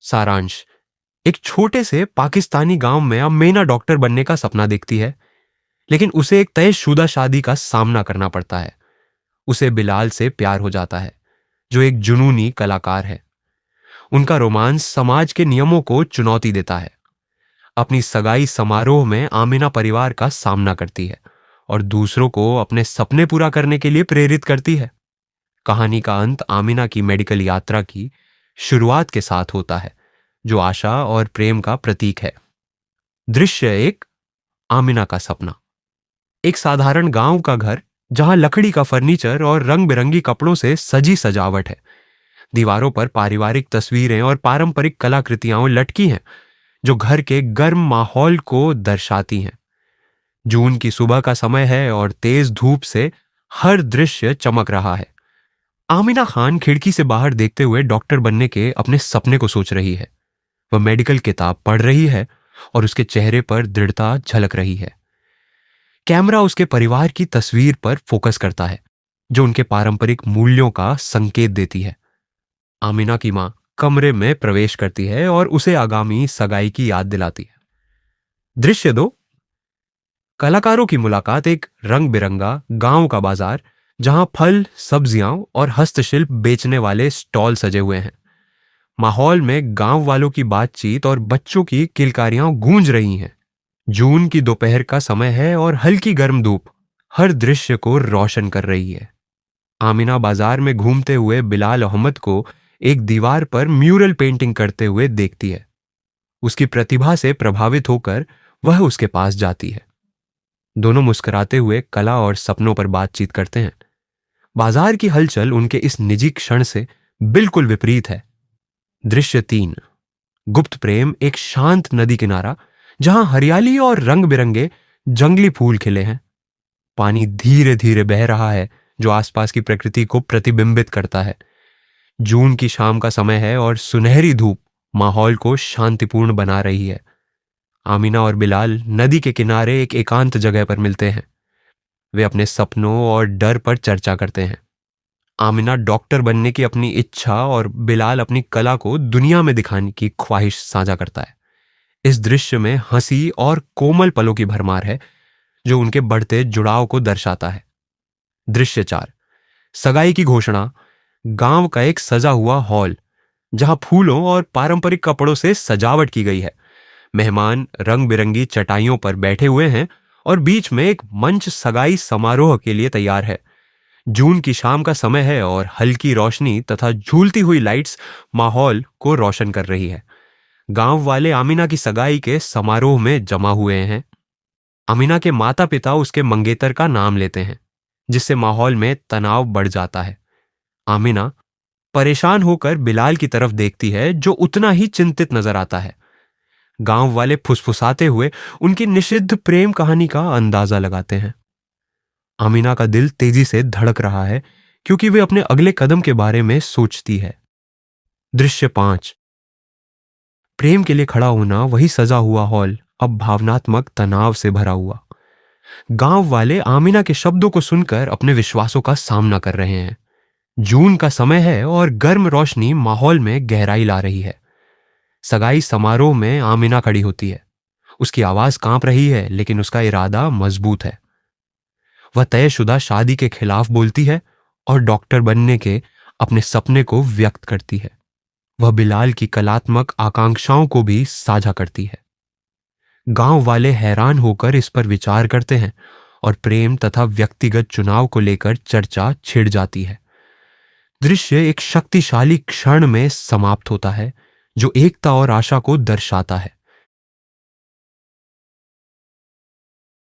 सारांश। एक छोटे से पाकिस्तानी गांव में अमीना डॉक्टर बनने का सपना देखती है, लेकिन उसे एक तयशुदा शादी का सामना करना पड़ता है। उसे बिलाल से प्यार हो जाता है, जो एक जुनूनी कलाकार है। उनका रोमांस समाज के नियमों को चुनौती देता है। अपनी सगाई समारोह में आमिना परिवार का सामना करती है और दूसरों को अपने सपने पूरा करने के लिए प्रेरित करती है। कहानी का अंत आमिना की मेडिकल यात्रा की शुरुआत के साथ होता है, जो आशा और प्रेम का प्रतीक है। दृश्य एक। आमिना का सपना। एक साधारण गांव का घर, जहां लकड़ी का फर्नीचर और रंग बिरंगी कपड़ों से सजी सजावट है। दीवारों पर पारिवारिक तस्वीरें और पारंपरिक कलाकृतियां लटकी हैं, जो घर के गर्म माहौल को दर्शाती हैं। जून की सुबह का समय है और तेज धूप से हर दृश्य चमक रहा है। आमिना खान खिड़की से बाहर देखते हुए डॉक्टर बनने के अपने सपने को सोच रही है। वह मेडिकल किताब पढ़ रही है और उसके चेहरे पर दृढ़ता झलक रही है। कैमरा उसके परिवार की तस्वीर पर फोकस करता है, जो उनके पारंपरिक मूल्यों का संकेत देती है। आमिना की मां कमरे में प्रवेश करती है और उसे आगामी सगाई की याद दिलाती है। दृश्य दो। कलाकारों की मुलाकात। एक रंग बिरंगा गांव का बाजार, जहां फल, सब्जियां और हस्तशिल्प बेचने वाले स्टॉल सजे हुए हैं। माहौल में गांव वालों की बातचीत और बच्चों की किलकारियां गूंज रही हैं। जून की दोपहर का समय है और हल्की गर्म धूप हर दृश्य को रोशन कर रही है। आमिना बाजार में घूमते हुए बिलाल अहमद को एक दीवार पर म्यूरल पेंटिंग करते हुए देखती है। उसकी प्रतिभा से प्रभावित होकर वह उसके पास जाती है। दोनों मुस्कुराते हुए कला और सपनों पर बातचीत करते हैं। बाजार की हलचल उनके इस निजी क्षण से बिल्कुल विपरीत है। दृश्य तीन। गुप्त प्रेम। एक शांत नदी किनारा, जहां हरियाली और रंग बिरंगे जंगली फूल खिले हैं। पानी धीरे धीरे बह रहा है, जो आसपास की प्रकृति को प्रतिबिंबित करता है। जून की शाम का समय है और सुनहरी धूप माहौल को शांतिपूर्ण बना रही है। आमिना और बिलाल नदी के किनारे एक एकांत जगह पर मिलते हैं। वे अपने सपनों और डर पर चर्चा करते हैं। आमिना डॉक्टर बनने की अपनी इच्छा और बिलाल अपनी कला को दुनिया में दिखाने की ख्वाहिश साझा करता है। इस दृश्य में हंसी और कोमल पलों की भरमार है, जो उनके बढ़ते जुड़ाव को दर्शाता है। दृश्य चार। सगाई की घोषणा। गांव का एक सजा हुआ हॉल, जहां फूलों और पारंपरिक कपड़ों से सजावट की गई है। मेहमान रंग बिरंगी चटाइयों पर बैठे हुए हैं और बीच में एक मंच सगाई समारोह के लिए तैयार है। जून की शाम का समय है और हल्की रोशनी तथा झूलती हुई लाइट्स माहौल को रोशन कर रही है। गांव वाले आमिना की सगाई के समारोह में जमा हुए हैं। आमिना के माता पिता उसके मंगेतर का नाम लेते हैं, जिससे माहौल में तनाव बढ़ जाता है। आमिना परेशान होकर बिलाल की तरफ देखती है, जो उतना ही चिंतित नजर आता है। गांव वाले फुसफुसाते हुए उनकी निषिद्ध प्रेम कहानी का अंदाजा लगाते हैं। आमिना का दिल तेजी से धड़क रहा है, क्योंकि वे अपने अगले कदम के बारे में सोचती है। दृश्य पांच। प्रेम के लिए खड़ा होना। वही सजा हुआ हॉल, अब भावनात्मक तनाव से भरा हुआ। गांव वाले आमिना के शब्दों को सुनकर अपने विश्वासों का सामना कर रहे हैं। जून का समय है और गर्म रोशनी माहौल में गहराई ला रही है। सगाई समारोह में आमिना खड़ी होती है। उसकी आवाज कांप रही है, लेकिन उसका इरादा मजबूत है। वह तयशुदा शादी के खिलाफ बोलती है और डॉक्टर बनने के अपने सपने को व्यक्त करती है। वह बिलाल की कलात्मक आकांक्षाओं को भी साझा करती है। गांव वाले हैरान होकर इस पर विचार करते हैं और प्रेम तथा व्यक्तिगत चुनाव को लेकर चर्चा छिड़ जाती है। दृश्य एक शक्तिशाली क्षण में समाप्त होता है, जो एकता और आशा को दर्शाता है।